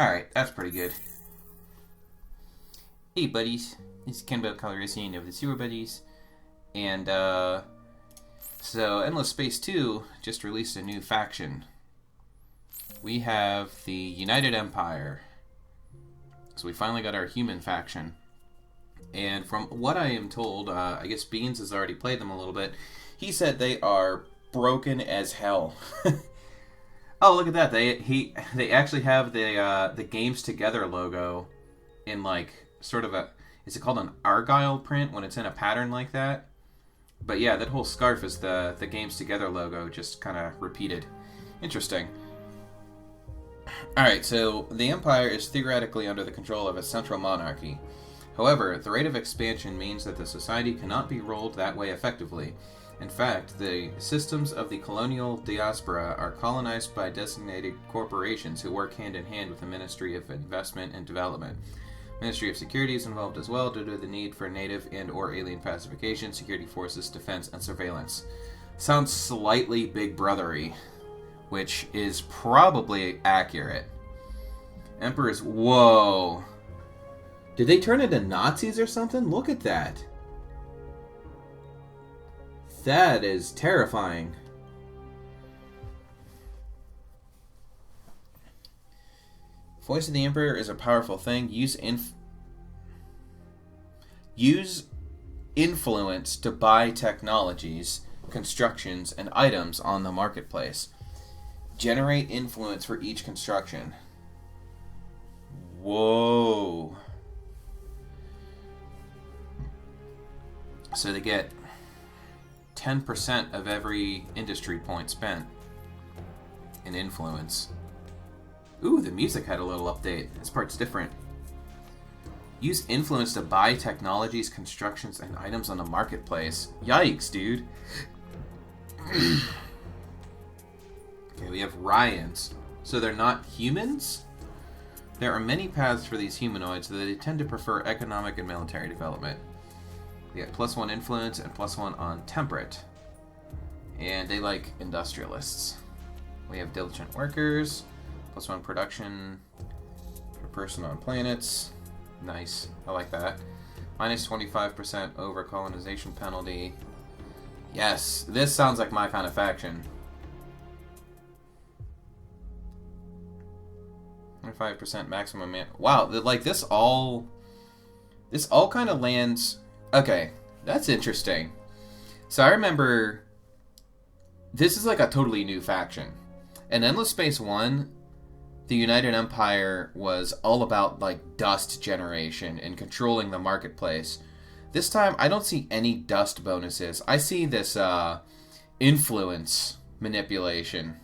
Alright, that's pretty good. Hey buddies, this is Kenbo Calrissian of the SewerBuddies, and so Endless Space 2 just released a new faction. We have the United Empire, so we finally got our human faction, and from what I am told, I guess Beans has already played them a little bit, he said they are broken as hell. Oh, look at that, they actually have the Games Together logo in like sort of a, is it called an Argyle print when it's in a pattern like that? But yeah, that whole scarf is the Games Together logo, just kind of repeated. Interesting. Alright, so the Empire is theoretically under the control of a central monarchy. However, the rate of expansion means that the society cannot be ruled that way effectively. In fact, the systems of the colonial diaspora are colonized by designated corporations who work hand in hand with the Ministry of Investment and Development. Ministry of Security is involved as well due to the need for native and or alien pacification, security forces, defense, and surveillance. Sounds slightly Big Brother-y, which is probably accurate. Emperors, whoa. Did they turn into Nazis or something? Look at that. That is terrifying. Voice of the Emperor is a powerful thing. Use influence to buy technologies, constructions, and items on the marketplace. Generate influence for each construction. Whoa. So they get 10% of every industry point spent in influence. Ooh, the music had a little update. This part's different. Use influence to buy technologies, constructions, and items on the marketplace. Yikes, dude. Okay, we have Ryans. So they're not humans? There are many paths for these humanoids, though they tend to prefer economic and military development. We get +1 influence and +1 on temperate. And they like industrialists. We have diligent workers. +1 production per person on planets. Nice. I like that. -25% over colonization penalty. Yes, this sounds like my kind of faction. 5% maximum man. Wow, like this all kind of lands. Okay, that's interesting. So I remember this is like a totally new faction. In Endless Space 1, the United Empire was all about like dust generation and controlling the marketplace. This time, I don't see any dust bonuses. I see this influence manipulation.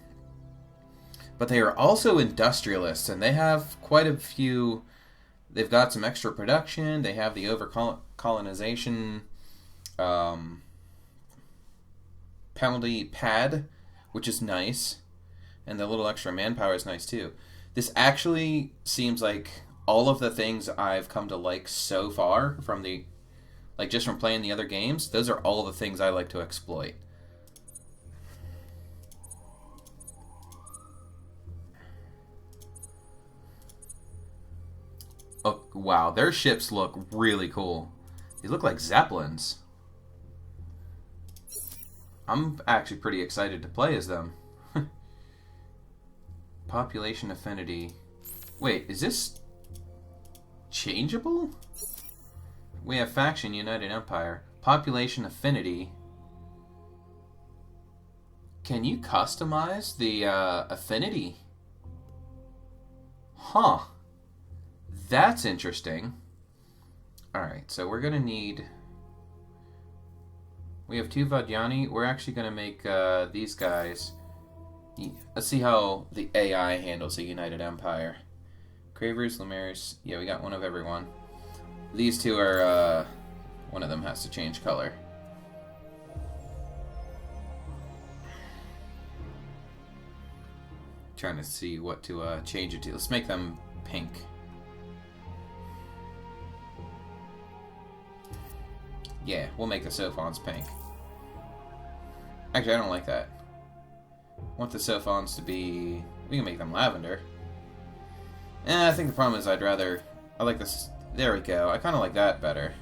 But they are also industrialists, and they have quite a few. They've got some extra production. They have the over-colonization penalty pad, which is nice. And the little extra manpower is nice, too. This actually seems like all of the things I've come to like so far from the, like just from playing the other games, those are all the things I like to exploit. Oh, wow, their ships look really cool. They look like Zeppelins. I'm actually pretty excited to play as them. Population affinity. Wait, is this changeable? We have faction United Empire. Population affinity. Can you customize the affinity? Huh. That's interesting. Alright, so we're going to need... We have 2 Vadyani. We're actually going to make these guys... Let's see how the AI handles the United Empire. Cravers, Lemurs. Yeah, we got one of everyone. These 2 are... one of them has to change color. Trying to see what to change it to. Let's make them pink. Yeah, we'll make the Sophons pink. Actually, I don't like that. I want the Sophons to be... We can make them lavender. I think the problem is I like this. There we go. I kind of like that better.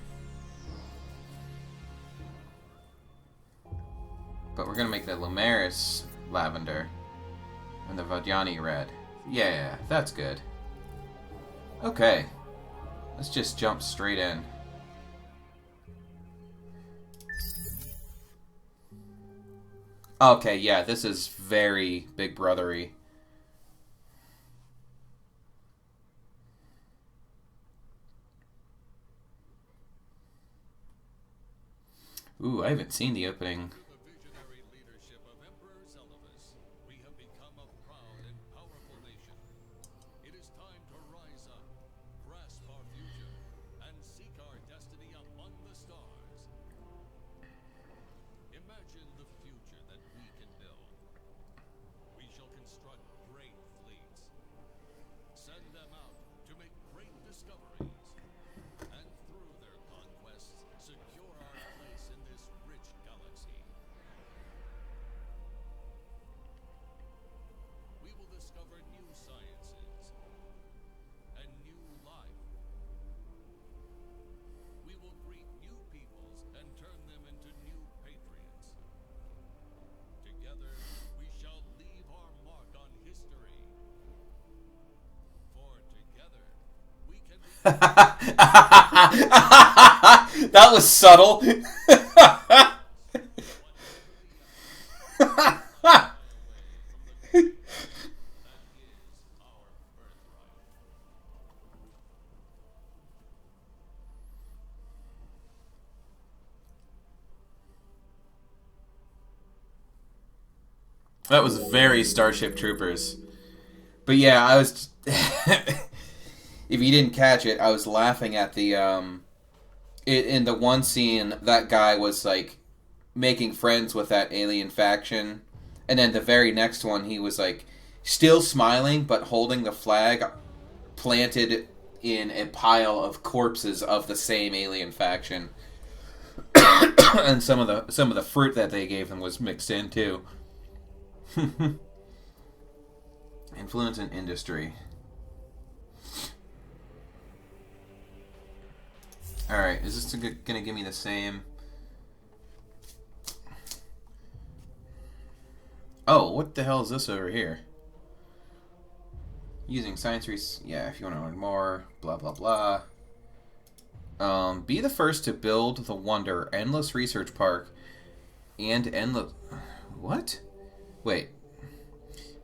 But we're going to make the Lumeris lavender and the Vajani red. Yeah, that's good. Okay. Let's just jump straight in. Okay, yeah, this is very Big Brothery. Ooh, I haven't seen the opening. That was subtle. That was very Starship Troopers. But yeah, I was... if you didn't catch it, I was laughing at the... in the one scene, that guy was, like, making friends with that alien faction. And then the very next one, he was, like, still smiling, but holding the flag planted in a pile of corpses of the same alien faction. And some of the fruit that they gave him was mixed in, too. Influence in industry. Alright, is this gonna give me the same? Oh, what the hell is this over here? Using science yeah, if you want to learn more, blah blah blah. Be the first to build the Wonder Endless Research Park and Endless... What? Wait.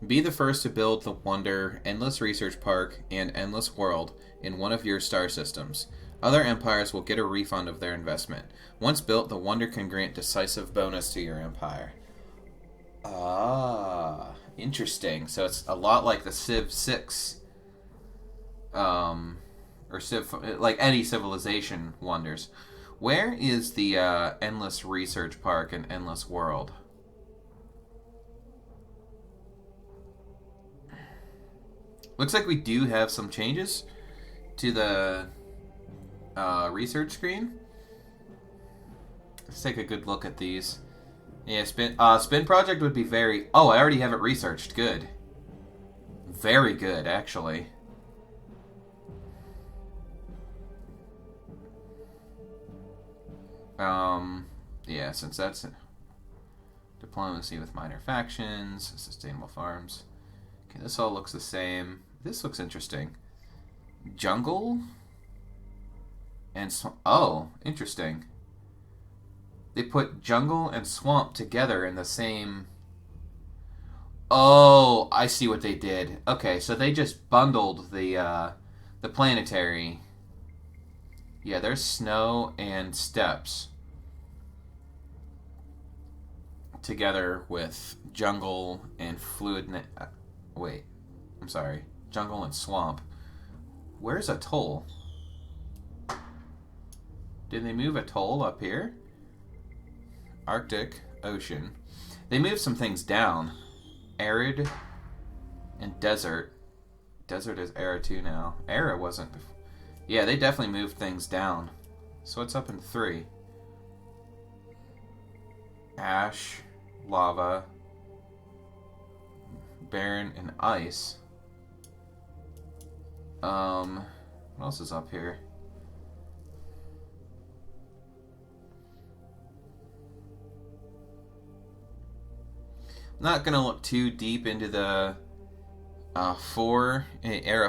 Be the first to build the Wonder Endless Research Park and Endless World in one of your star systems. Other empires will get a refund of their investment. Once built, the Wonder can grant decisive bonus to your empire. Ah, interesting. So it's a lot like the Civ 6. Or Civ... Like any Civilization Wonders. Where is the Endless Research Park and Endless World? Looks like we do have some changes to the research screen. Let's take a good look at these. Yeah, Spin Project would be very... Oh, I already have it researched. Good. Very good, actually. Yeah, since that's diplomacy with minor factions, sustainable farms. Okay, this all looks the same. This looks interesting. Jungle and oh, interesting. They put jungle and swamp together in the same... Oh, I see what they did. Okay, so they just bundled the planetary. Yeah, there's snow and steppes together with jungle and fluid... Wait, I'm sorry. Jungle and swamp. Where's Atoll? Did they move Atoll up here? Arctic Ocean. They moved some things down. Arid and desert. Desert is Era 2 now. Era wasn't before. Yeah, they definitely moved things down. So what's up in 3? Ash, lava, barren, and ice. What else is up here? Not gonna look too deep into the Era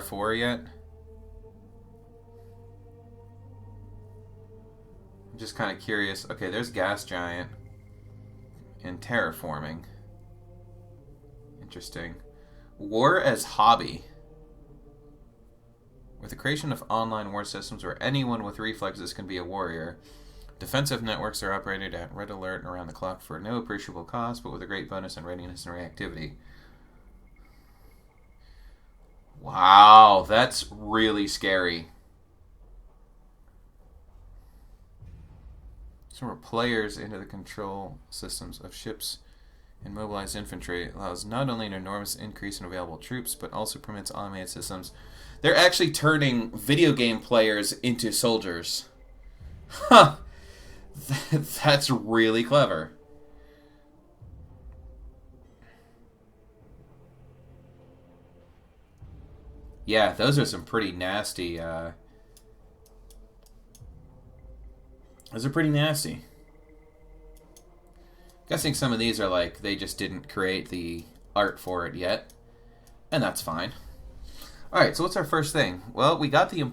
4 yet. I'm just kind of curious. Okay, there's Gas Giant and Terraforming. Interesting. War as hobby. With the creation of online war systems where anyone with reflexes can be a warrior, defensive networks are operated at red alert and around the clock for no appreciable cost, but with a great bonus in readiness and reactivity. Wow, that's really scary. Some players into the control systems of ships and mobilized infantry. It allows not only an enormous increase in available troops, but also permits automated systems. They're actually turning video game players into soldiers. Huh. That's really clever. Yeah, those are some pretty nasty, those are pretty nasty. Guessing some of these are like, they just didn't create the art for it yet. And that's fine. Alright, so what's our first thing? Well, we got the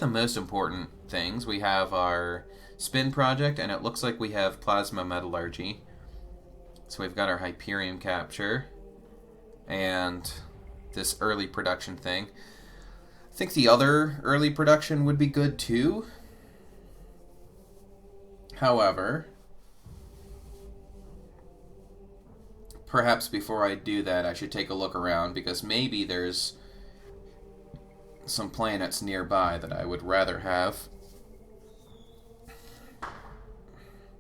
most important things. We have our spin project, and it looks like we have plasma metallurgy. So we've got our Hyperium capture, and this early production thing. I think the other early production would be good too. However, perhaps before I do that, I should take a look around, because maybe there's some planets nearby that I would rather have.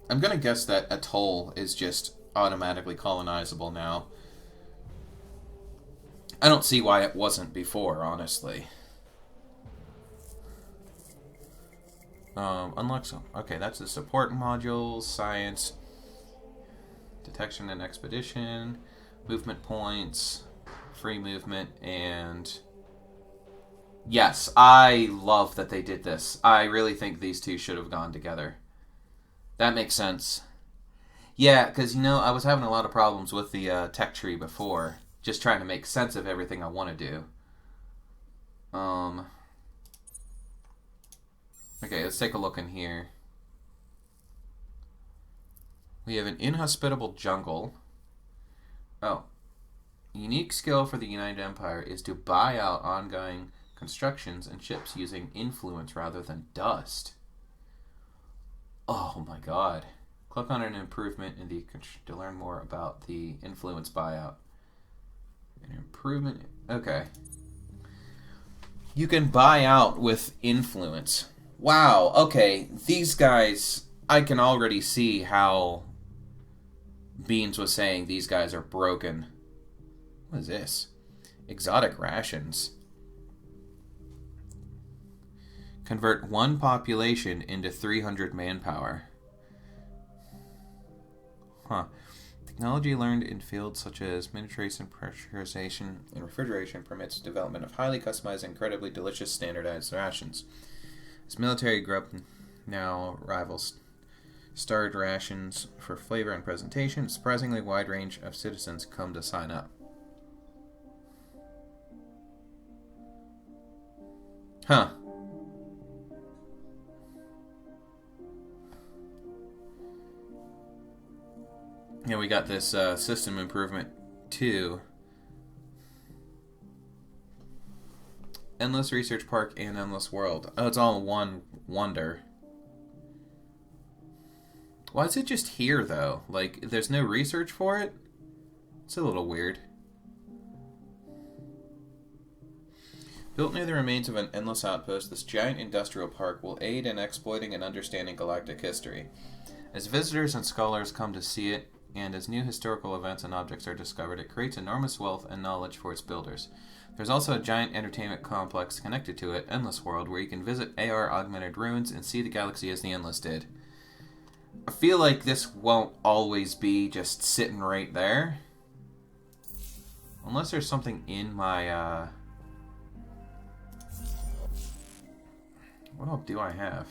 I'm gonna guess that Atoll is just automatically colonizable now. I don't see why it wasn't before, honestly. Unlock some. Okay, that's the support modules, science, detection and expedition, movement points, free movement, and yes, I love that they did this. I really think these two should have gone together. That makes sense. Yeah, because, you know, I was having a lot of problems with the tech tree before. Just trying to make sense of everything I want to do. Okay, let's take a look in here. We have an inhospitable jungle. Oh. Unique skill for the United Empire is to buy out ongoing constructions and ships using influence rather than dust. Oh my god. Click on an improvement in the to learn more about the influence buyout. An improvement. Okay. You can buy out with influence. Wow, okay. These guys, I can already see how Beans was saying these guys are broken. What is this? Exotic rations. Convert one population into 300 manpower. Huh. Technology learned in fields such as miniaturization, pressurization, and refrigeration permits development of highly customized, incredibly delicious standardized rations. As military grub now rivals starred rations for flavor and presentation, a surprisingly wide range of citizens come to sign up. Huh. Yeah, we got this system improvement too. Endless Research Park and Endless World. Oh, it's all in one wonder. Why is it just here, though? Like, there's no research for it? It's a little weird. Built near the remains of an endless outpost, this giant industrial park will aid in exploiting and understanding galactic history. As visitors and scholars come to see it, and as new historical events and objects are discovered, it creates enormous wealth and knowledge for its builders. There's also a giant entertainment complex connected to it, Endless World, where you can visit AR-augmented ruins and see the galaxy as the Endless did. I feel like this won't always be just sitting right there. Unless there's something in my What all do I have?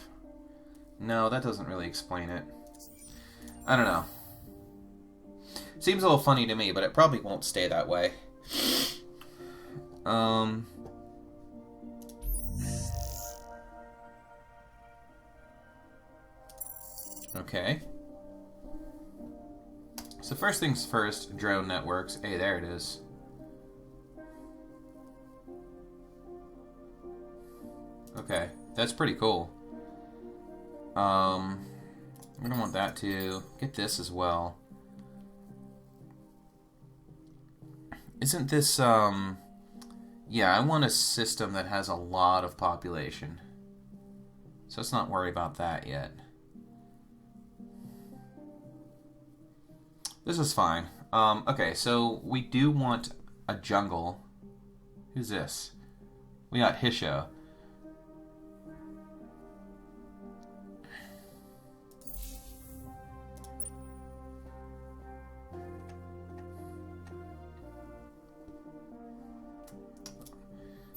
No, that doesn't really explain it. I don't know. Seems a little funny to me, but it probably won't stay that way. Okay. So first things first, drone networks. Hey, there it is. Okay, that's pretty cool. I'm gonna want that to get this as well. Isn't this, yeah, I want a system that has a lot of population. So let's not worry about that yet. This is fine. Okay, so we do want a jungle. Who's this? We got Hisho.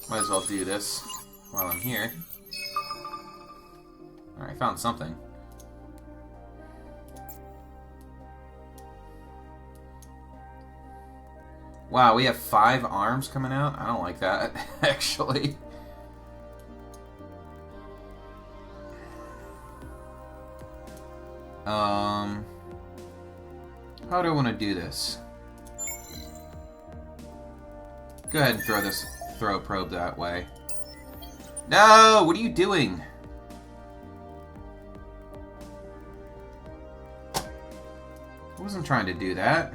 Might as well do this while I'm here. Alright, found something. Wow, we have 5 arms coming out? I don't like that, actually. How do I want to do this? Go ahead and throw a probe that way. No! What are you doing? I wasn't trying to do that.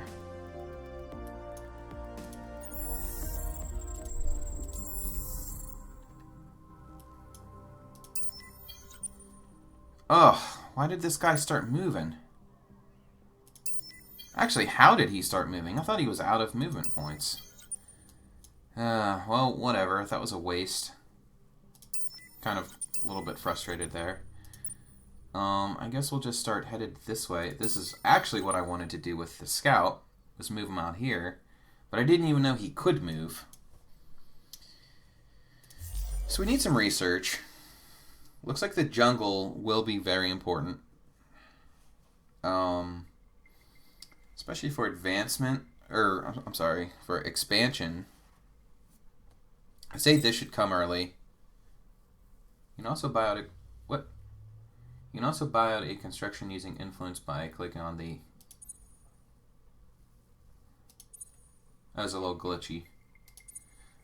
Ugh, why did this guy start moving? Actually, how did he start moving? I thought he was out of movement points. Well, whatever. That was a waste. Kind of a little bit frustrated there. I guess we'll just start headed this way. This is actually what I wanted to do with the scout, was move him out here. But I didn't even know he could move. So we need some research. Looks like the jungle will be very important. Especially for advancement, or I'm sorry, for expansion. I say this should come early. You can also buy out a what? You can also buy out a construction using influence by clicking on the. That was a little glitchy.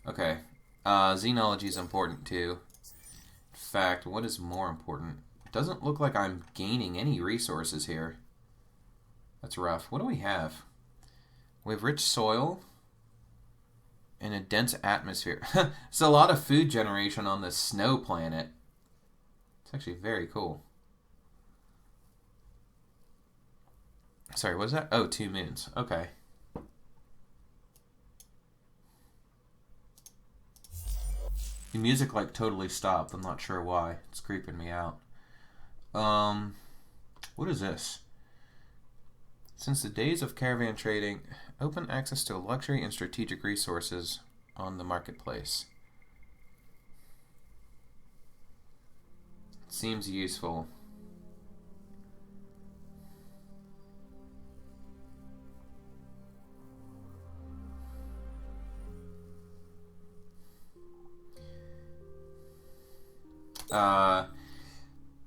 Okay, xenology is important too. In fact, what is more important? It doesn't look like I'm gaining any resources here. That's rough. What do we have? We have rich soil and a dense atmosphere. It's a lot of food generation on this snow planet. It's actually very cool. Sorry, what was that? Oh, 2 moons. Okay. The music like totally stopped. I'm not sure why. It's creeping me out. What is this? Since the days of caravan trading, open access to luxury and strategic resources on the marketplace. Seems useful.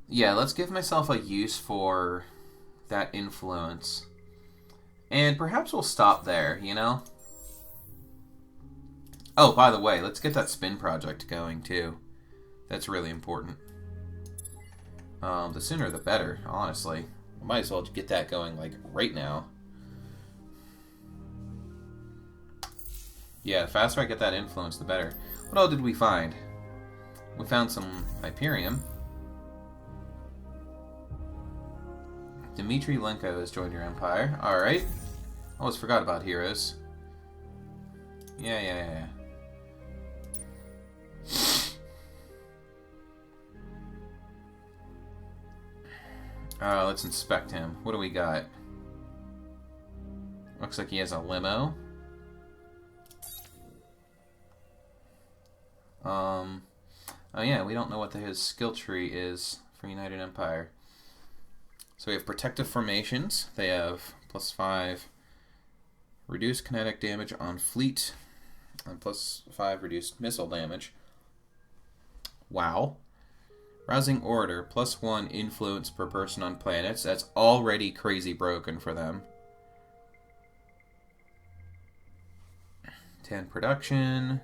Yeah, let's give myself a use for that influence. And perhaps we'll stop there, you know? Oh, by the way, let's get that spin project going, too. That's really important. The sooner the better, honestly. I might as well get that going, like, right now. Yeah, the faster I get that influence, the better. What all did we find? We found some Hyperium. Dmitry Lenko has joined your empire. Alright. Almost forgot about heroes. Yeah. Let's inspect him. What do we got? Looks like he has a limo. Oh yeah, we don't know what his skill tree is for United Empire. So we have protective formations. They have +5 reduced kinetic damage on fleet and +5 reduced missile damage. Wow. Rousing Order, +1 influence per person on planets. That's already crazy broken for them. 10 production.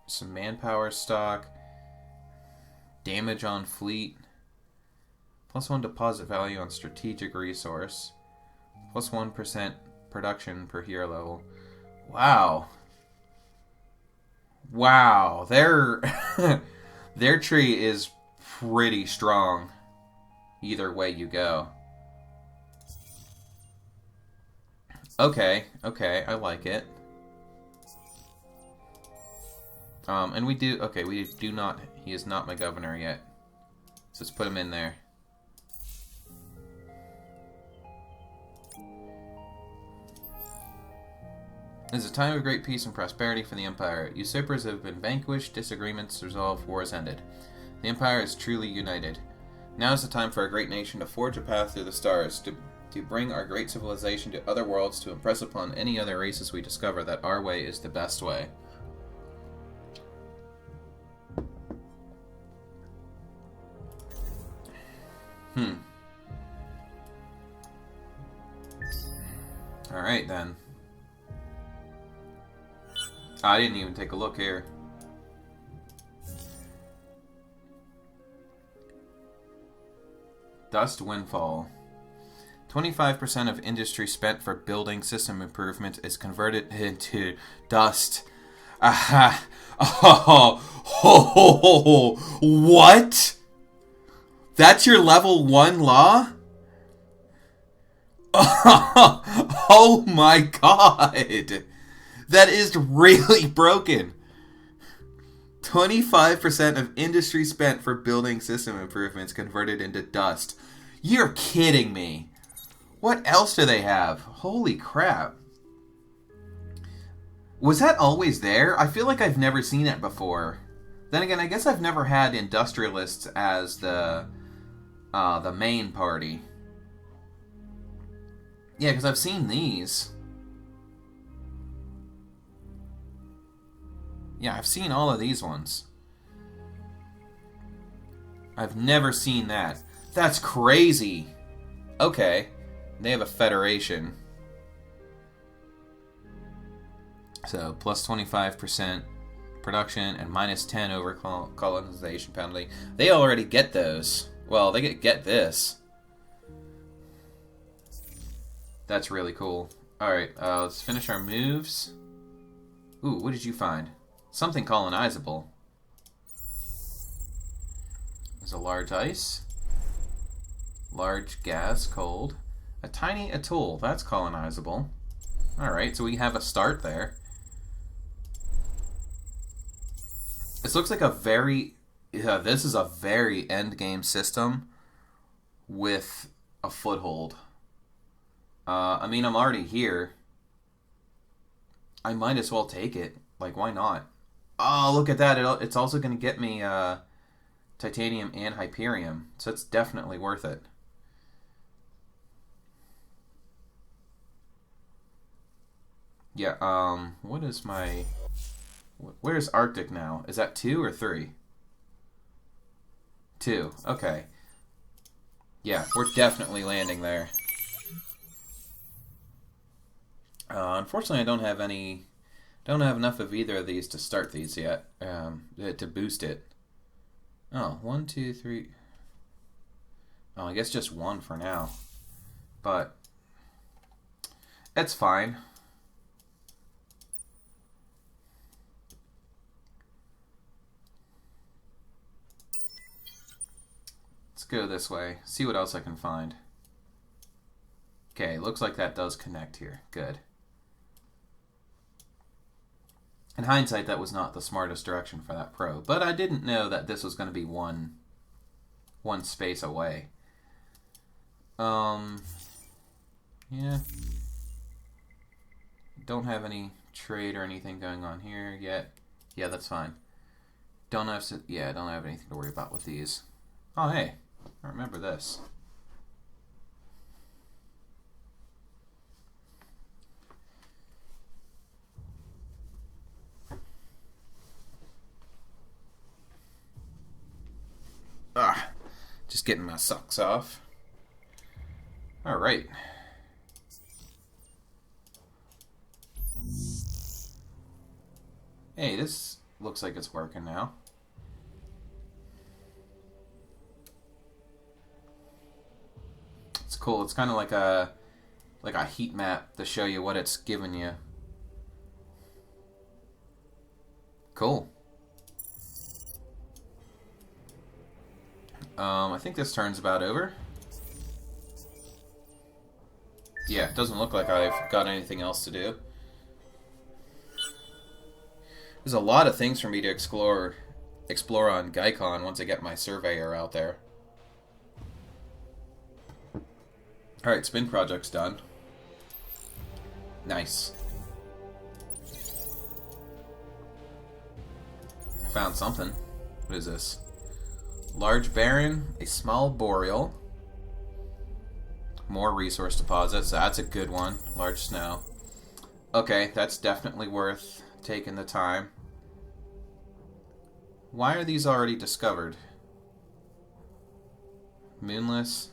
Some manpower stock. Damage on fleet. +1 deposit value on strategic resource. +1% production per hero level. Wow. Wow. Their tree is pretty strong. Either way you go. Okay, I like it. And we do not, he is not my governor yet. So let's put him in there. It is a time of great peace and prosperity for the Empire. Usurpers have been vanquished, disagreements resolved, wars ended. The Empire is truly united. Now is the time for our great nation to forge a path through the stars, to bring our great civilization to other worlds, to impress upon any other races we discover that our way is the best way. Alright then. I didn't even take a look here. Dust Windfall. 25% of industry spent for building system improvement is converted into dust. Aha! Oh, what? That's your level 1 law? Oh my god! That is really broken. 25% of industry spent for building system improvements converted into dust. You're kidding me. What else do they have? Holy crap. Was that always there? I feel like I've never seen it before. Then again, I guess I've never had industrialists as the main party. Yeah, because I've seen these. Yeah, I've seen all of these ones. I've never seen that. That's crazy. Okay. They have a federation. So, plus 25% production and minus 10 over colonization penalty. They already get those. Well, they get this. That's really cool. Alright, let's finish our moves. Ooh, what did you find? Something colonizable. There's a large ice. Large gas, cold. A tiny atoll, that's colonizable. Alright, so we have a start there. This looks like a very... this is a very endgame system with a foothold. I mean, I'm already here. I might as well take it. Like, why not? Oh, look at that. It's also going to get me titanium and hyperium. So it's definitely worth it. Yeah, what is my... Where's Arctic now? Is that 2 or 3? 2. Okay. Yeah, we're definitely landing there. Unfortunately, I don't have enough of either of these to start these yet, to boost it. Oh, 1, 2, 3. Oh, I guess just 1 for now. But it's fine. Let's go this way. See what else I can find. Okay, looks like that does connect here. Good. In hindsight, that was not the smartest direction for that probe, but I didn't know that this was going to be one space away. Yeah. Don't have any trade or anything going on here yet. Yeah, that's fine. Don't have to, yeah, I don't have anything to worry about with these. Oh, hey, I remember this. Just getting my socks off. All right. Hey, this looks like it's working now. It's cool. It's kind of like a heat map to show you what it's giving you. Cool. I think this turn's about over. Yeah, it doesn't look like I've got anything else to do. There's a lot of things for me to explore on Gaikon once I get my surveyor out there. Alright, spin project's done. Nice. Found something. What is this? Large barren, a small boreal. More resource deposits. That's a good one. Large snow. Okay, that's definitely worth taking the time. Why are these already discovered? Moonless.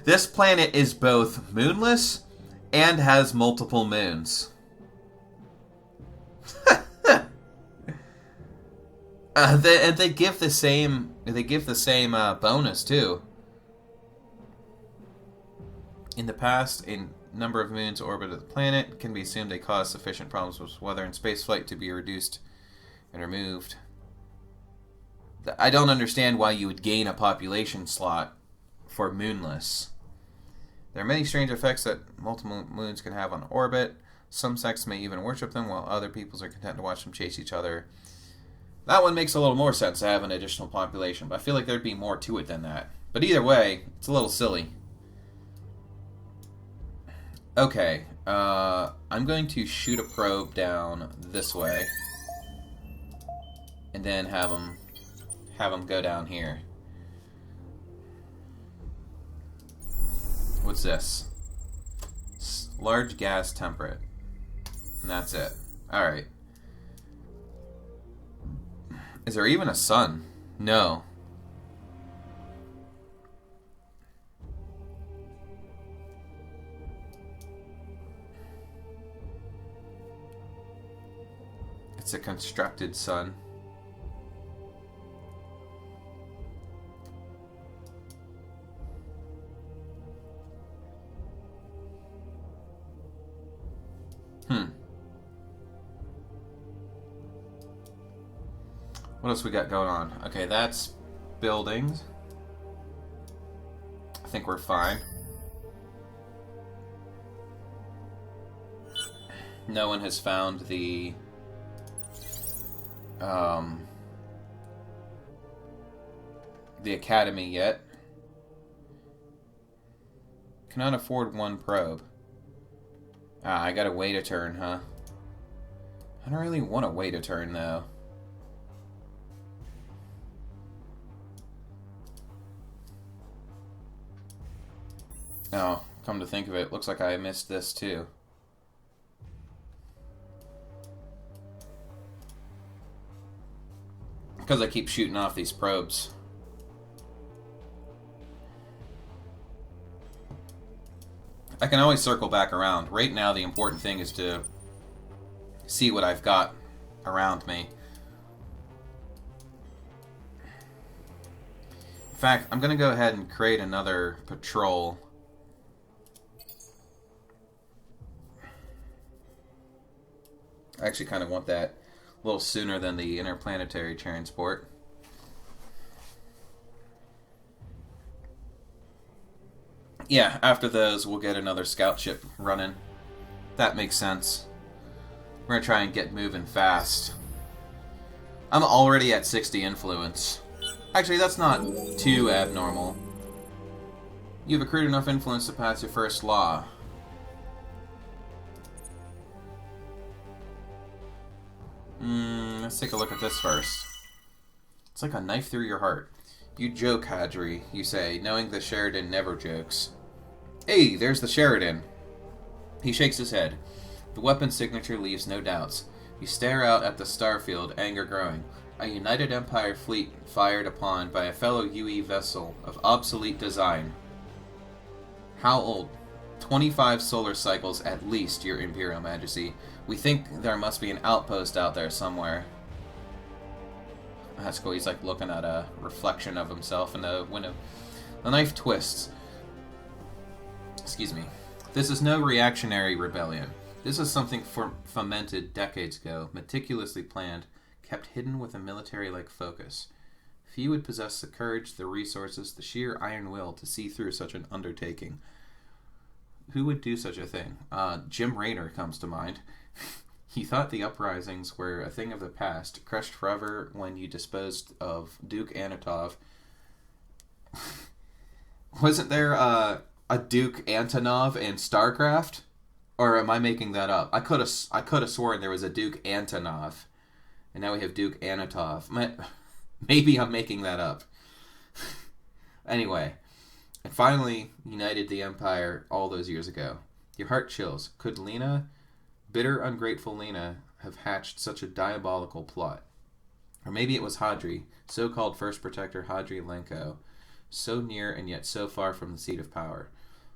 This planet is both moonless and has multiple moons. They give the same. They give the same bonus too. In the past, a number of moons orbited the planet. It can be assumed they caused sufficient problems with weather and spaceflight to be reduced and removed. I don't understand why you would gain a population slot for moonless. There are many strange effects that multiple moons can have on orbit. Some sects may even worship them, while other peoples are content to watch them chase each other. That one makes a little more sense to have an additional population, but I feel like there'd be more to it than that. But either way, it's a little silly. Okay, I'm going to shoot a probe down this way, and then have them go down here. What's this? Large gas temperate. And that's it. Alright. Is there even a sun? No. It's a constructed sun. What else we got going on? Okay, that's buildings. I think we're fine. No one has found the academy yet. Cannot afford one probe. Ah, I gotta wait a turn, huh? I don't really want to wait a turn, though. Oh, come to think of it, looks like I missed this too. Because I keep shooting off these probes. I can always circle back around. Right now, the important thing is to see what I've got around me. In fact, I'm going to go ahead and create another patrol. I actually kind of want that a little sooner than the interplanetary transport. Yeah, after those, we'll get another scout ship running. That makes sense. We're going to try and get moving fast. I'm already at 60 influence. Actually, that's not too abnormal. You've accrued enough influence to pass your first law. Let's take a look at this first. It's like a knife through your heart. You joke, Hadri, you say, knowing the Sheridan never jokes. Hey, there's the Sheridan. He shakes his head. The weapon signature leaves no doubts. You stare out at the starfield, anger growing. A United Empire fleet fired upon by a fellow UE vessel of obsolete design. How old? 25 solar cycles at least, Your Imperial Majesty. We think there must be an outpost out there somewhere. That's cool. He's like looking at a reflection of himself in the window. The knife twists. Excuse me. This is no reactionary rebellion. This is something fomented decades ago, meticulously planned, kept hidden with a military-like focus. Few would possess the courage, the resources, the sheer iron will to see through such an undertaking. Who would do such a thing? Jim Raynor comes to mind. He thought the uprisings were a thing of the past, crushed forever when you disposed of Duke Anatov. Wasn't there a Duke Antonov in StarCraft? Or am I making that up? I could have sworn there was a Duke Antonov. And now we have Duke Anatov. Maybe I'm making that up. Anyway. And finally united the Empire all those years ago. Your heart chills. Could Lena, bitter, ungrateful Lena, have hatched such a diabolical plot? Or maybe it was Hadri, so-called First Protector Hadri Lenko, so near and yet so far from the seat of power.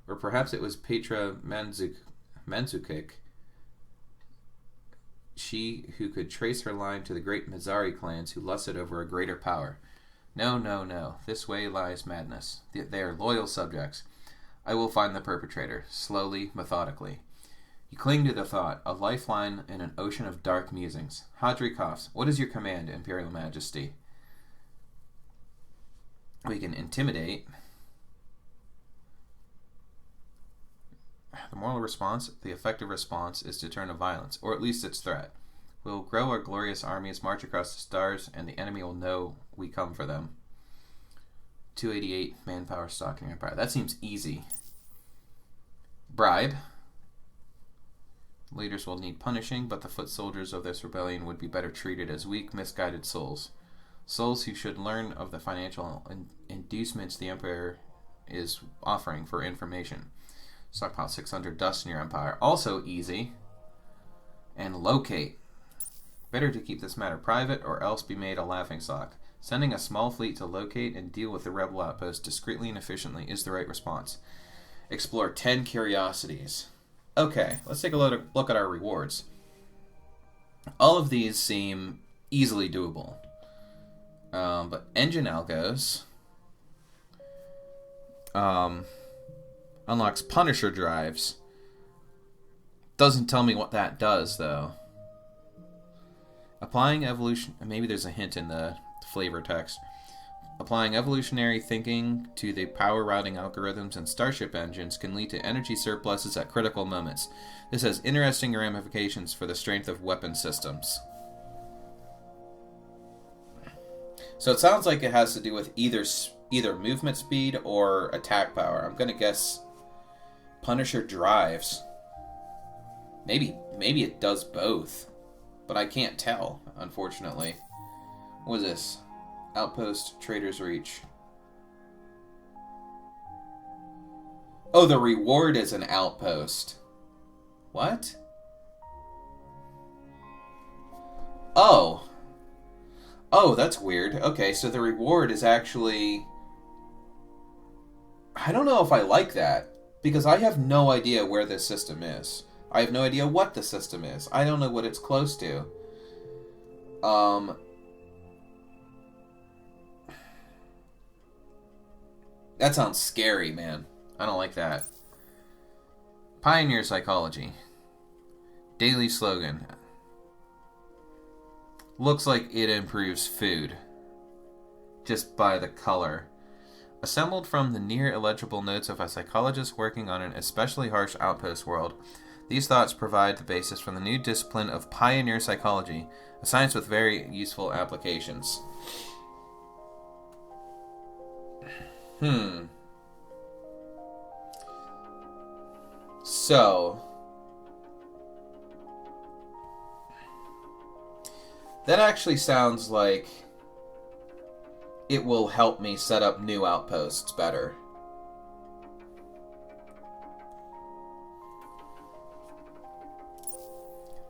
Or perhaps it was Petra Manzukik, she who could trace her line to the great Mizari clans who lusted over a greater power. No, no, no. This way lies madness. They are loyal subjects. I will find the perpetrator, slowly, methodically. You cling to the thought, a lifeline in an ocean of dark musings. Hadri coughs. What is your command, Imperial Majesty? We can intimidate. The moral response, the effective response, is to turn to violence, or at least its threat. We'll grow our glorious armies, march across the stars, and the enemy will know we come for them. 288 manpower stalking empire. That seems easy. Bribe. Leaders will need punishing, but the foot soldiers of this rebellion would be better treated as weak, misguided souls. Souls who should learn of the financial inducements the Empire is offering for information. Stockpile 600 dust in your empire. Also easy. And locate. Better to keep this matter private or else be made a laughingstock. Sending a small fleet to locate and deal with the rebel outpost discreetly and efficiently is the right response. Explore 10 curiosities. Okay, let's take a look at our rewards. All of these seem easily doable. But engine algos unlocks Punisher drives. Doesn't tell me what that does, though. Applying evolution... Maybe there's a hint in the flavor text. Applying evolutionary thinking to the power routing algorithms and starship engines can lead to energy surpluses at critical moments. This has interesting ramifications for the strength of weapon systems. So it sounds like it has to do with either movement speed or attack power. I'm going to guess Punisher drives. Maybe it does both. But I can't tell, unfortunately. What is this? Outpost, Trader's Reach. Oh, the reward is an outpost. What? Oh. Oh, that's weird. Okay, so the reward is actually... I don't know if I like that, because I have no idea where this system is. I have no idea what the system is. I don't know what it's close to. That sounds scary, man. I don't like that. Pioneer Psychology. Daily slogan. Looks like it improves food. Just by the color. Assembled from the near illegible notes of a psychologist working on an especially harsh outpost world, these thoughts provide the basis for the new discipline of pioneer psychology, a science with very useful applications. So that actually sounds like it will help me set up new outposts better.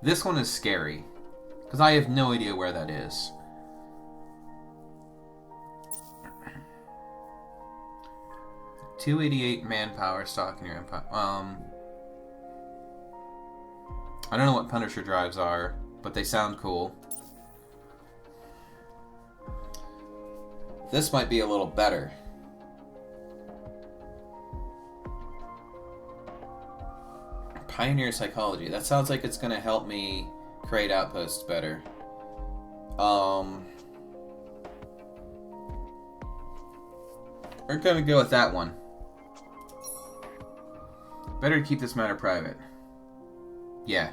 This one is scary, because I have no idea where that is. $288 manpower stock in your empire. I don't know what Punisher drives are, but they sound cool. This might be a little better. Pioneer psychology. That sounds like it's going to help me create outposts better. We're going to go with that one. Better keep this matter private. Yeah.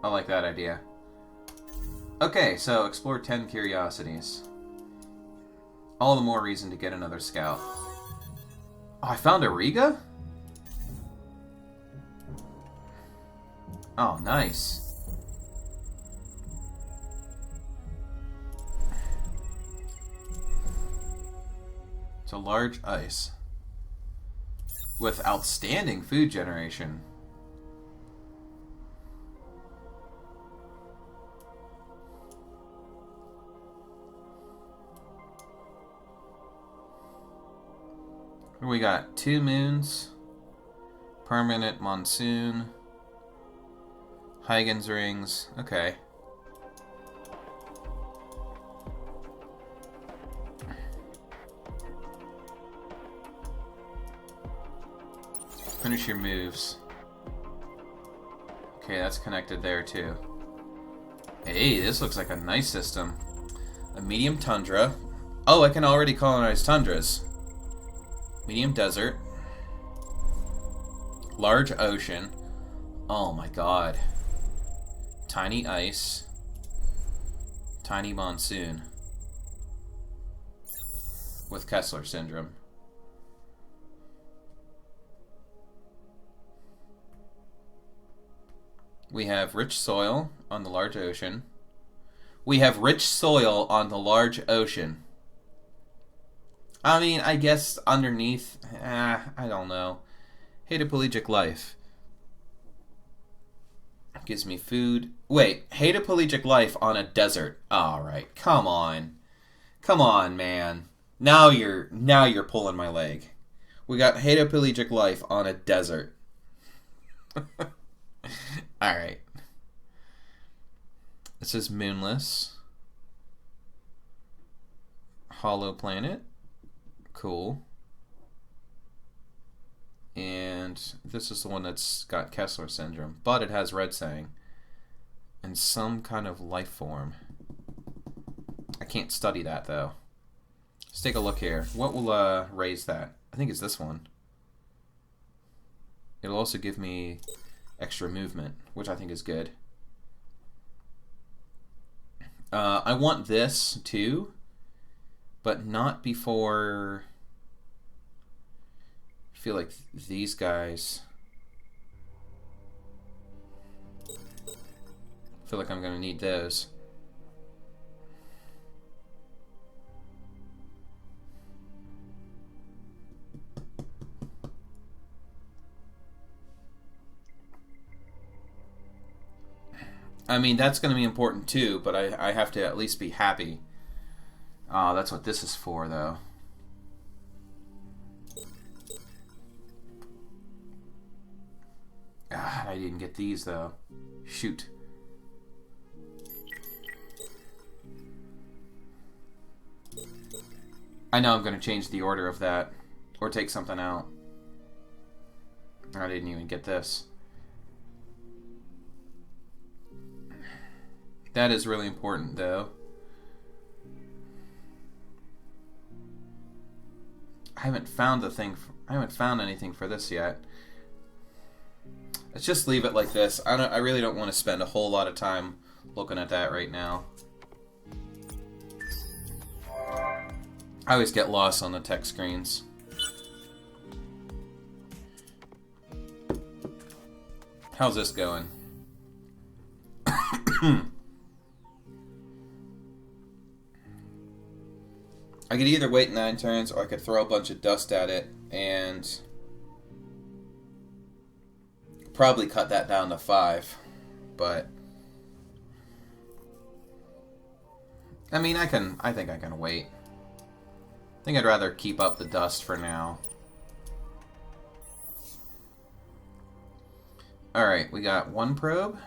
I like that idea. Okay, so explore 10 curiosities. All the more reason to get another scout. Oh, I found a Riga? Oh, nice. It's a large ice. With outstanding food generation. We got 2 moons, permanent monsoon, Huygens rings. Okay. Finish your moves. Okay, that's connected there too. Hey, this looks like a nice system. A medium tundra. Oh, I can already colonize tundras. Medium desert. Large ocean. Oh my god. Tiny ice. Tiny monsoon. With Kessler syndrome. We have rich soil on the large ocean. We have rich soil on the large ocean. I mean, I guess underneath, I don't know. Hadopelagic life. Gives me food. Wait, hadopelagic life on a desert. Alright, come on. Come on, man. Now you're pulling my leg. We got hadopelagic life on a desert. Alright. This is moonless. Hollow planet. Cool. And this is the one that's got Kessler syndrome, but it has red sang and some kind of life form. I can't study that though. Let's take a look here. What will raise that? I think it's this one. It'll also give me extra movement, which I think is good. I want this too, but not before. I feel like these guys. I feel like I'm going to need those. I mean, that's going to be important too, but I have to at least be happy. Oh, that's what this is for, though. I didn't get these, though. Shoot. I know I'm going to change the order of that, or take something out. I didn't even get this. That is really important, though. I haven't found anything for this yet. Let's just leave it like this. I really don't want to spend a whole lot of time looking at that right now. I always get lost on the text screens. How's this going? I could either wait 9 turns or I could throw a bunch of dust at it and probably cut that down to 5. But I mean, I think I can wait. I think I'd rather keep up the dust for now. Alright, we got 1 probe.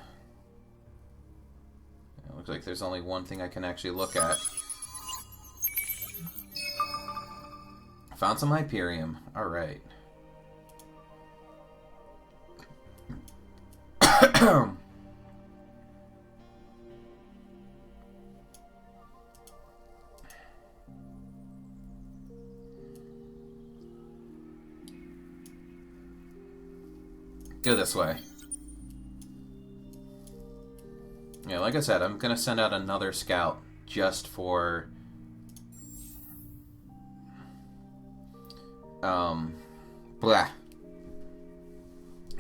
It looks like there's only one thing I can actually look at. Found some Hyperium. Alright. Go this way. Yeah, like I said, I'm gonna send out another scout just for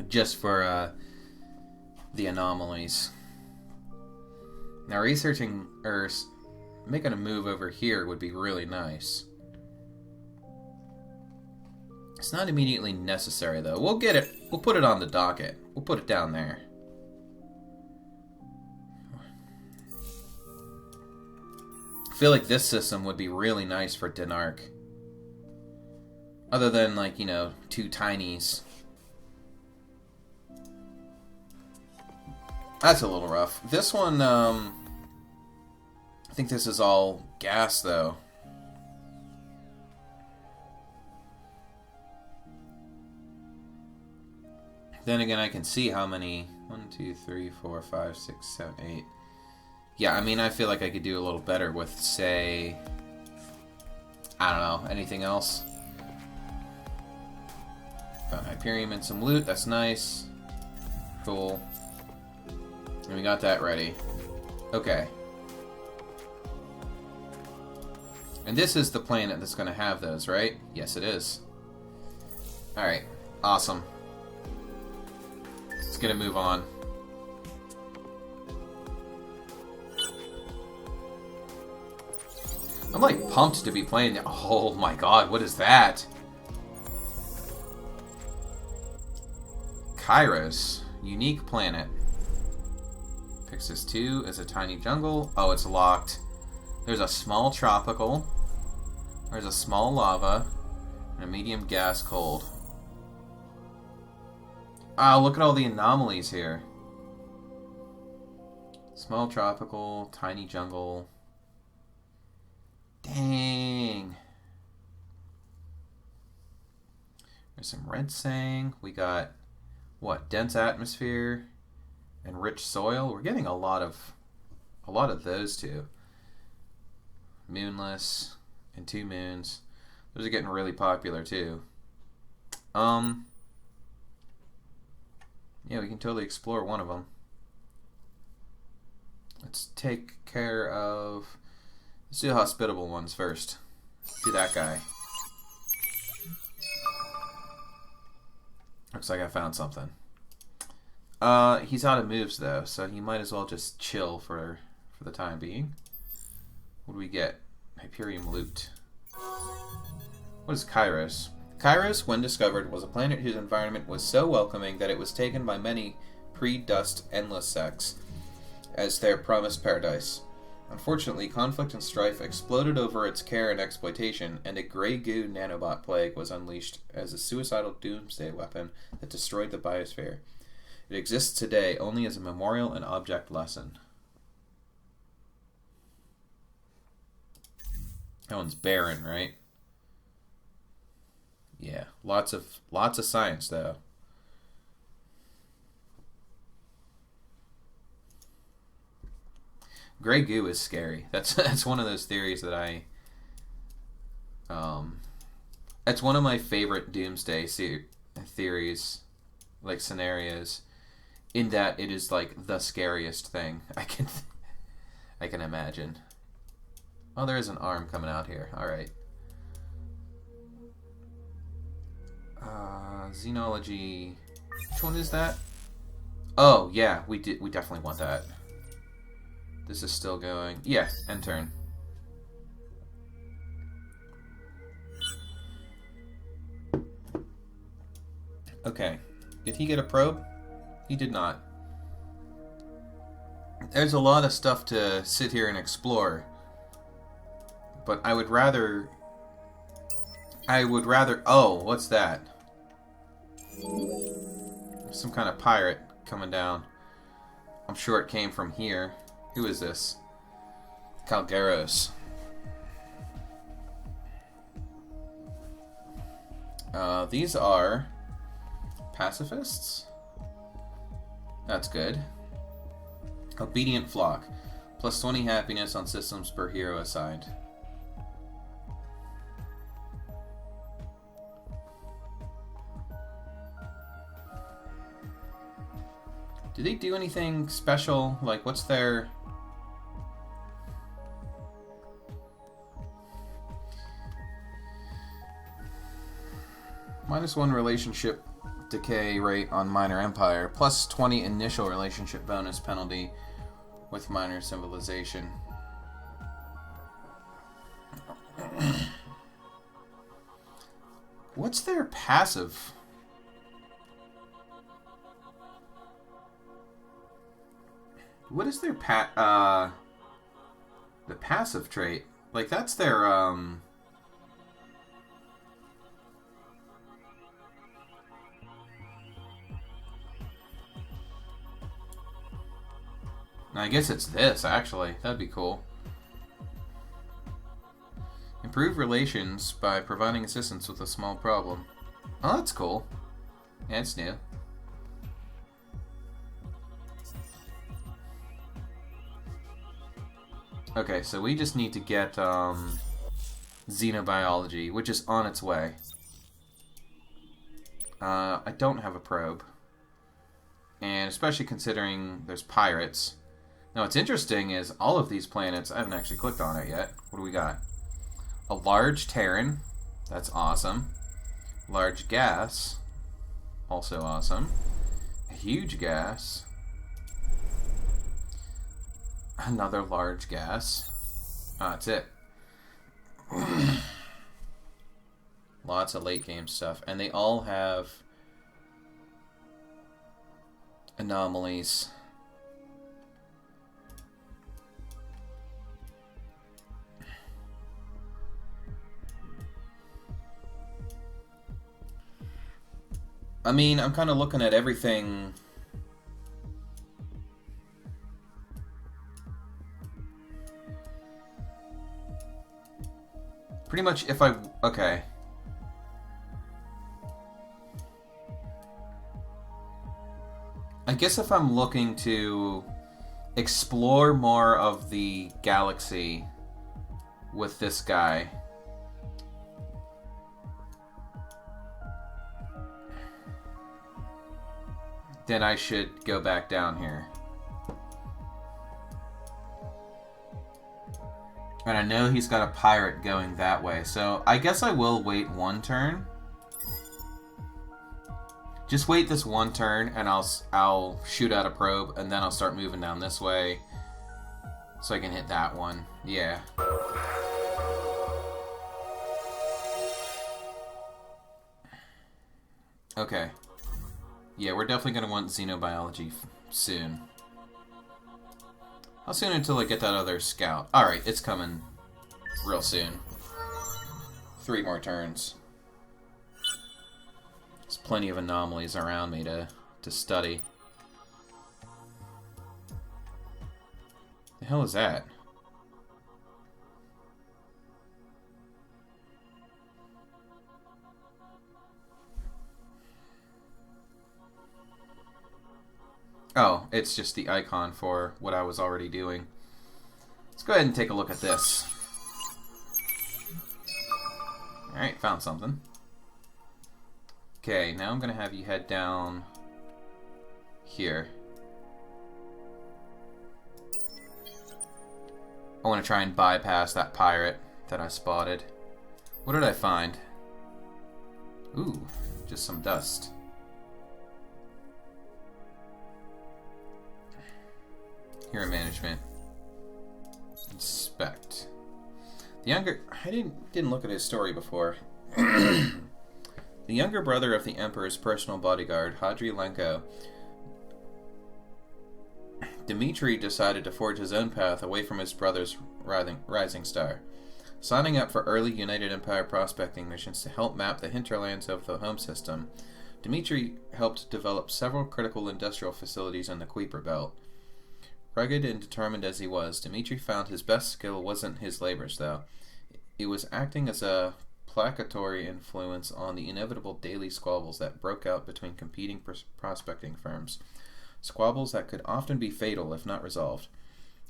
just for the anomalies. Now researching or making a move over here would be really nice. It's not immediately necessary though. We'll get it. We'll put it on the docket. We'll put it down there. I feel like this system would be really nice for Dinark. Other than, like, you know, 2 tinies. That's a little rough. This one, I think this is all gas, though. Then again, I can see how many... 1, 2, 3, 4, 5, 6, 7, 8... Yeah, I mean, I feel like I could do a little better with, say... I don't know, anything else? Found Hyperium and some loot, that's nice. Cool. And we got that ready. Okay. And this is the planet that's going to have those, right? Yes, it is. Alright, awesome. It's going to move on. I'm like pumped to be playing. Oh my god, what is that? Kairos, unique planet. Pixis 2 is a tiny jungle. Oh, it's locked. There's a small tropical. There's a small lava. And a medium gas cold. Oh, look at all the anomalies here. Small tropical, tiny jungle. Dang. There's some red sang. We got, what, dense atmosphere and rich soil. We're getting a lot of those two. Moonless and 2 moons. Those are getting really popular too. Yeah, we can totally explore one of them. Let's take care of... Let's do the hospitable ones first. Do that guy. Looks like I found something. He's out of moves though, so he might as well just chill for the time being. What do we get? Hyperium loot. What is Kairos? Kairos, when discovered, was a planet whose environment was so welcoming that it was taken by many pre-dust endless sects as their promised paradise. Unfortunately, conflict and strife exploded over its care and exploitation, and a grey goo nanobot plague was unleashed as a suicidal doomsday weapon that destroyed the biosphere. It exists today only as a memorial and object lesson. That one's barren, right? Yeah, lots of science though. Grey goo is scary. That's one of those theories that I it's one of my favorite doomsday theories, like scenarios, in that it is like the scariest thing I can imagine. Oh, there is an arm coming out here. All right. Xenology. Which one is that? Oh, yeah, we definitely want that. This is still going. Yeah, end turn. Okay. Did he get a probe? He did not. There's a lot of stuff to sit here and explore. But I would rather... Oh, what's that? Some kind of pirate coming down. I'm sure it came from here. Who is this? Calgaros. These are pacifists. That's good. Obedient flock. Plus 20 happiness on systems per hero assigned. Do they do anything special? Like, what's their... -1 relationship decay rate on minor empire. Plus 20 initial relationship bonus penalty with minor civilization. What's their passive? What is their the passive trait? Like, that's their, I guess it's this, actually. That'd be cool. Improve relations by providing assistance with a small problem. Oh, that's cool. Yeah, it's new. Okay, so we just need to get xenobiology, which is on its way. I don't have a probe. And especially considering there's pirates. Now what's interesting is all of these planets, I haven't actually clicked on it yet. What do we got? A large Terran. That's awesome. Large gas. Also awesome. A huge gas. Another large gas. Ah, that's it. Lots of late game stuff. And they all have anomalies. I mean, I'm kind of looking at everything. Pretty much if I... Okay. I guess if I'm looking to explore more of the galaxy with this guy... then I should go back down here. And I know he's got a pirate going that way, so I guess I will wait one turn. Just wait this one turn, and I'll shoot out a probe, and then I'll start moving down this way, so I can hit that one. Yeah. Okay. Yeah, we're definitely going to want xenobiology soon. How soon until I get that other scout? Alright, it's coming real soon. 3 more turns. There's plenty of anomalies around me to study. The hell is that? Oh, it's just the icon for what I was already doing. Let's go ahead and take a look at this. Alright, found something. Okay, now I'm going to have you head down here. I want to try and bypass that pirate that I spotted. What did I find? Ooh, Just some dust. Hero management. Inspect. The younger... I didn't look at his story before. The younger brother of the Emperor's personal bodyguard, Hadrialenko, Dmitri decided to forge his own path away from his brother's rising star, signing up for early United Empire prospecting missions to help map the hinterlands of the home system. Dmitri helped develop several critical industrial facilities in the Kuiper Belt. Rugged and determined as he was, Dmitri found his best skill wasn't his labors, though. It was acting as a placatory influence on the inevitable daily squabbles that broke out between competing prospecting firms. Squabbles that could often be fatal if not resolved.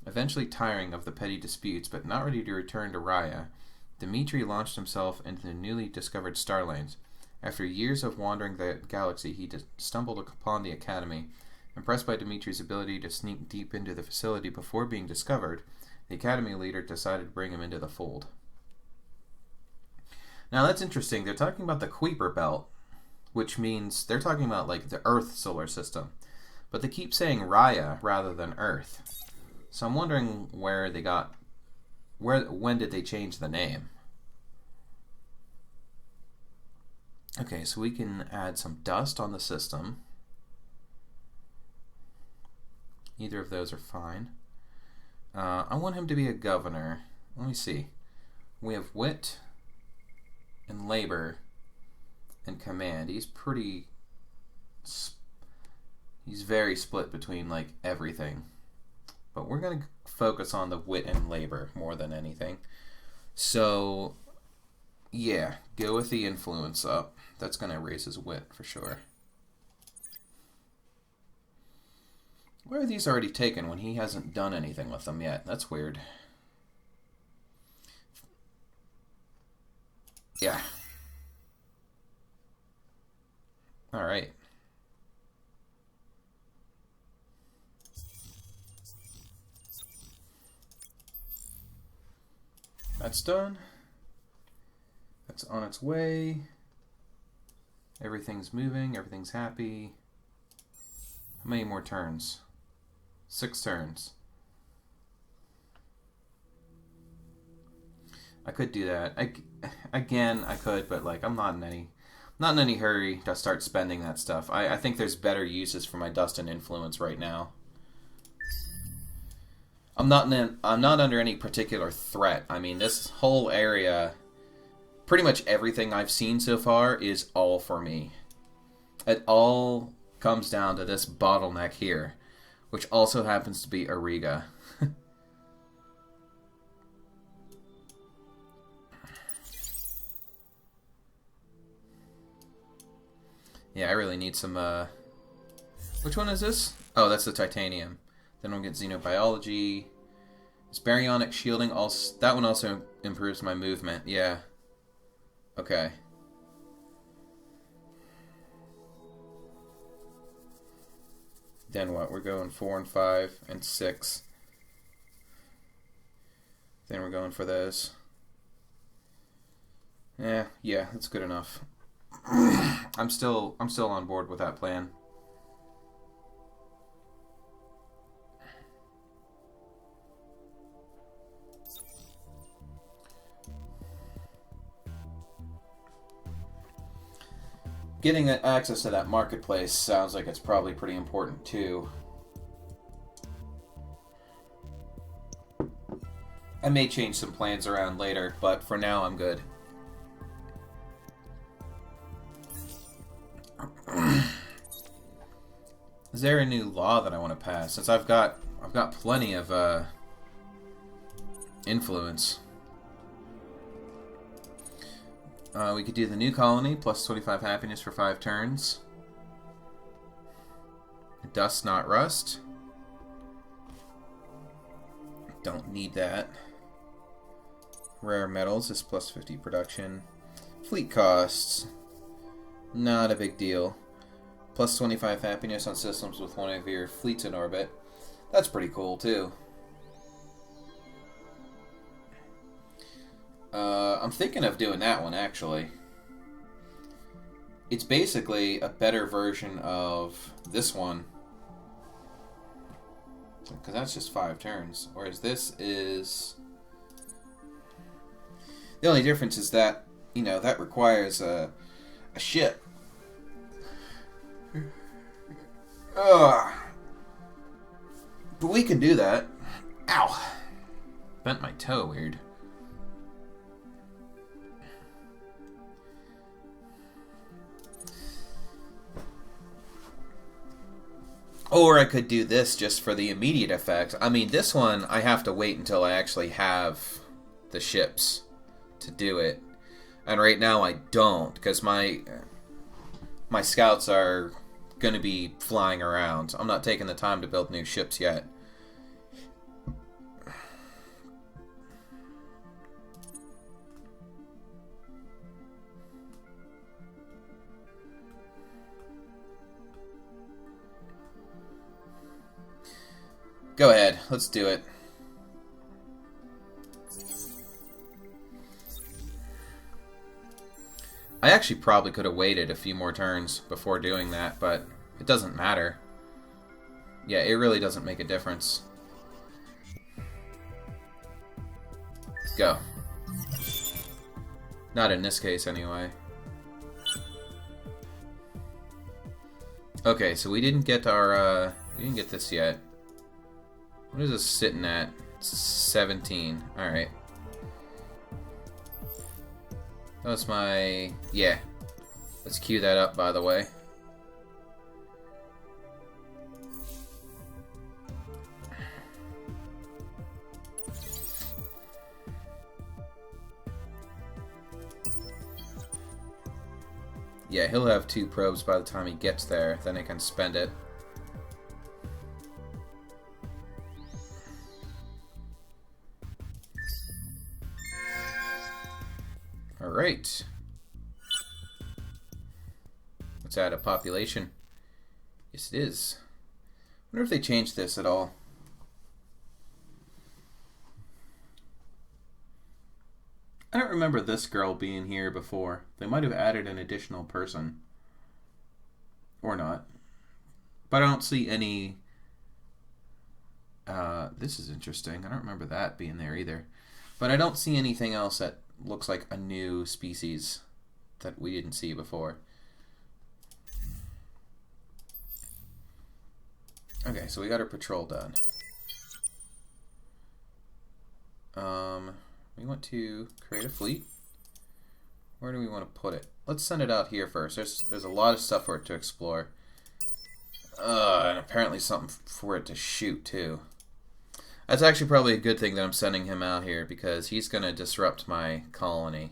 Eventually tiring of the petty disputes, but not ready to return to Raya, Dmitri launched himself into the newly discovered Starlanes. After years of wandering the galaxy, he stumbled upon the Academy. Impressed by Dmitri's ability to sneak deep into the facility before being discovered, the Academy leader decided to bring him into the fold. Now that's interesting. They're talking about the Kuiper Belt, which means they're talking about like the Earth solar system. But they keep saying Raya rather than Earth. So I'm wondering where they got... when did they change the name? Okay, so we can add some dust on the system. Either of those are fine. I want him to be a governor. Let me see. We have wit and labor and command. He's pretty... he's very split between like everything. But we're going to focus on the wit and labor more than anything. So, yeah, go with the influence up. That's going to raise his wit for sure. Why are these already taken when he hasn't done anything with them yet? That's weird. Yeah. Alright. That's done. That's on its way. Everything's moving. Everything's happy. How many more turns? 6 turns. I could do that. Again, I could, but like I'm not in any hurry to start spending that stuff. I think there's better uses for my dust and influence right now. I'm not under any particular threat. I mean, this whole area, pretty much everything I've seen so far is all for me. It all comes down to this bottleneck here, which also happens to be Auriga. Yeah, I really need some, which one is this? Oh, that's the titanium. Then we'll get xenobiology. It's baryonic shielding. Also, that one also improves my movement. Yeah. Okay. Then what? We're going 4 and 5 and 6. Then we're going for those. Yeah, that's good enough. I'm still on board with that plan. Getting access to that marketplace sounds like it's probably pretty important too. I may change some plans around later, but for now I'm good. Is there a new law that I want to pass? Since I've got plenty of influence. We could do the new colony, plus 25 happiness for 5 turns. Dust not rust. Don't need that. Rare metals is plus 50 production. Fleet costs. Not a big deal. Plus 25 happiness on systems with one of your fleets in orbit. That's pretty cool, too. I'm thinking of doing that one, actually. It's basically a better version of this one. Because that's just 5 turns. Whereas this is... The only difference is that, you know, that requires a ship. Ugh. But we can do that. Ow. Bent my toe weird. Or I could do this just for the immediate effect. I mean, this one, I have to wait until I actually have the ships to do it. And right now I don't, because my scouts are going to be flying around. I'm not taking the time to build new ships yet. Go ahead, let's do it. I actually probably could have waited a few more turns before doing that, but it doesn't matter. Yeah, it really doesn't make a difference. Go. Not in this case, anyway. Okay, so we didn't get our, we didn't get this yet. What is this sitting at? 17. Alright. That was my... Yeah. Let's queue that up, by the way. Yeah, he'll have 2 probes by the time he gets there. Then he can spend it. Alright. Let's add a population. Yes, it is. I wonder if they changed this at all. I don't remember this girl being here before. They might have added an additional person. Or not. But I don't see any... this is interesting. I don't remember that being there either. But I don't see anything else that looks like a new species that we didn't see before. Okay, so we got our patrol done. We want to create a fleet. Where do we want to put it? Let's send it out here first. There's a lot of stuff for it to explore. And apparently something for it to shoot, too. That's actually probably a good thing that I'm sending him out here, because he's going to disrupt my colony.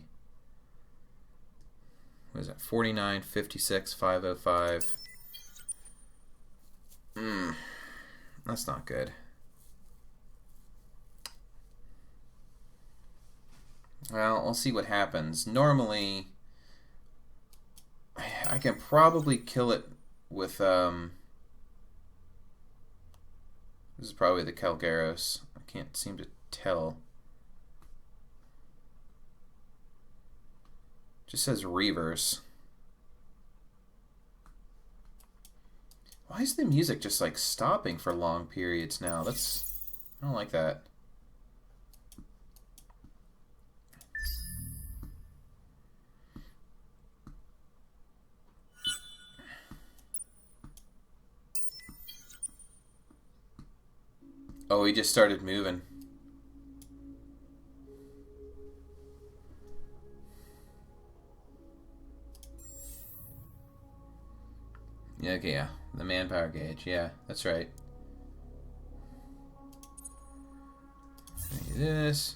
What is it? 49, 56, 505. That's not good. Well, we'll see what happens. Normally, I can probably kill it with, this is probably the Calgaros. I can't seem to tell. Just says Reavers. Why is the music just like stopping for long periods now? I don't like that. Oh, he just started moving. Yeah, okay, yeah. The manpower gauge, yeah, that's right. Do this.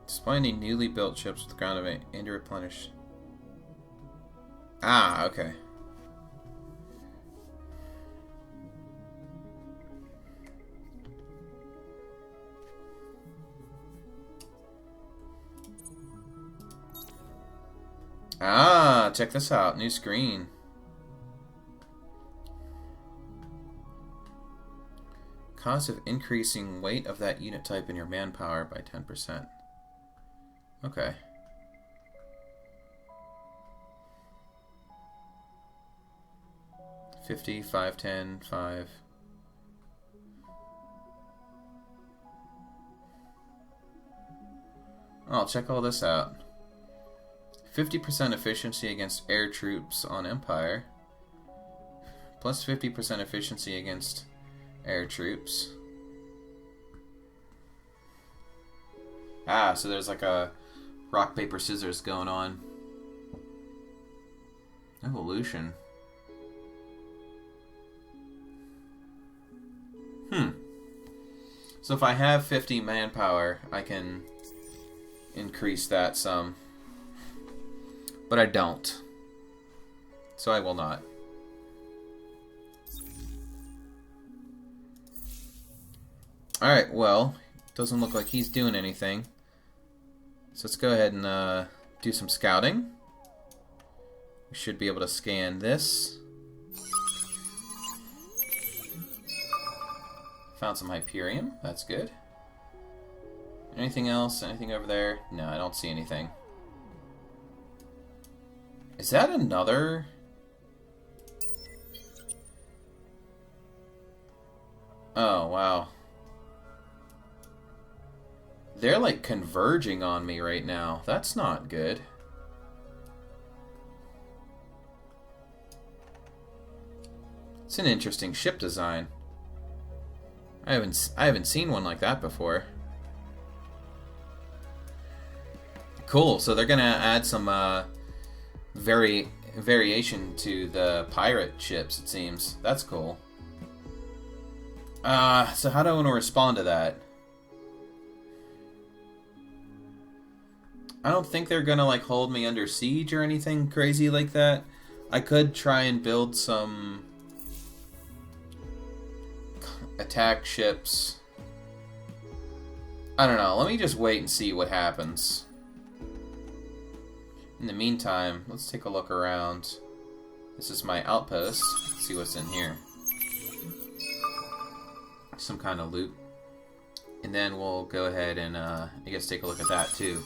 Display any newly built ships with ground event and to replenish. Ah, okay. Ah, check this out. New screen. Cost of increasing weight of that unit type in your manpower by 10%. Okay. $50, $5, $10, $5. I'll check all this out. 50% efficiency against air troops on Empire. Plus 50% efficiency against air troops. Ah, so there's like a rock, paper, scissors going on. Evolution. So if I have 50 manpower, I can increase that some. But I don't. So I will not. Alright, well, doesn't look like he's doing anything. So let's go ahead and do some scouting. We should be able to scan this. Found some Hyperium. That's good. Anything else? Anything over there? No, I don't see anything. Is that another? Oh, wow. They're like converging on me right now. That's not good. It's an interesting ship design. I haven't seen one like that before. Cool. So they're gonna add some variation to the pirate ships. It seems that's cool. So how do I want to respond to that? I don't think they're gonna like hold me under siege or anything crazy like that. I could try and build some attack ships. I don't know. Let me just wait and see what happens. In the meantime, let's take a look around. This is my outpost. Let's see what's in here. Some kind of loot. And then we'll go ahead and, I guess, take a look at that too.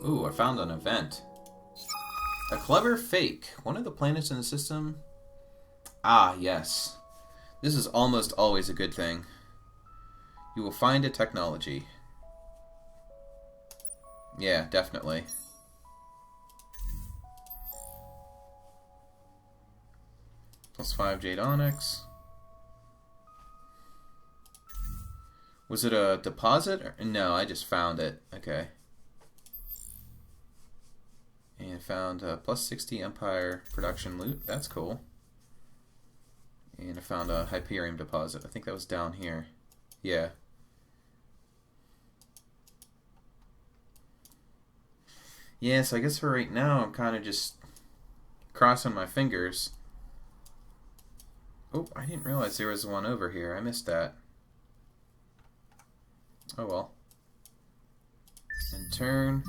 Ooh, I found an event. A clever fake. One of the planets in the system. Ah, yes. This is almost always a good thing. You will find a technology. Yeah, definitely. Plus 5 Jade Onyx. Was it a deposit? Or, no, I just found it. Okay. And found plus 60 Empire production loot. That's cool. And I found a Hyperium deposit. I think that was down here. Yeah. Yeah, so I guess for right now, I'm kind of just crossing my fingers. Oh, I didn't realize there was one over here. I missed that. Oh well. And turn.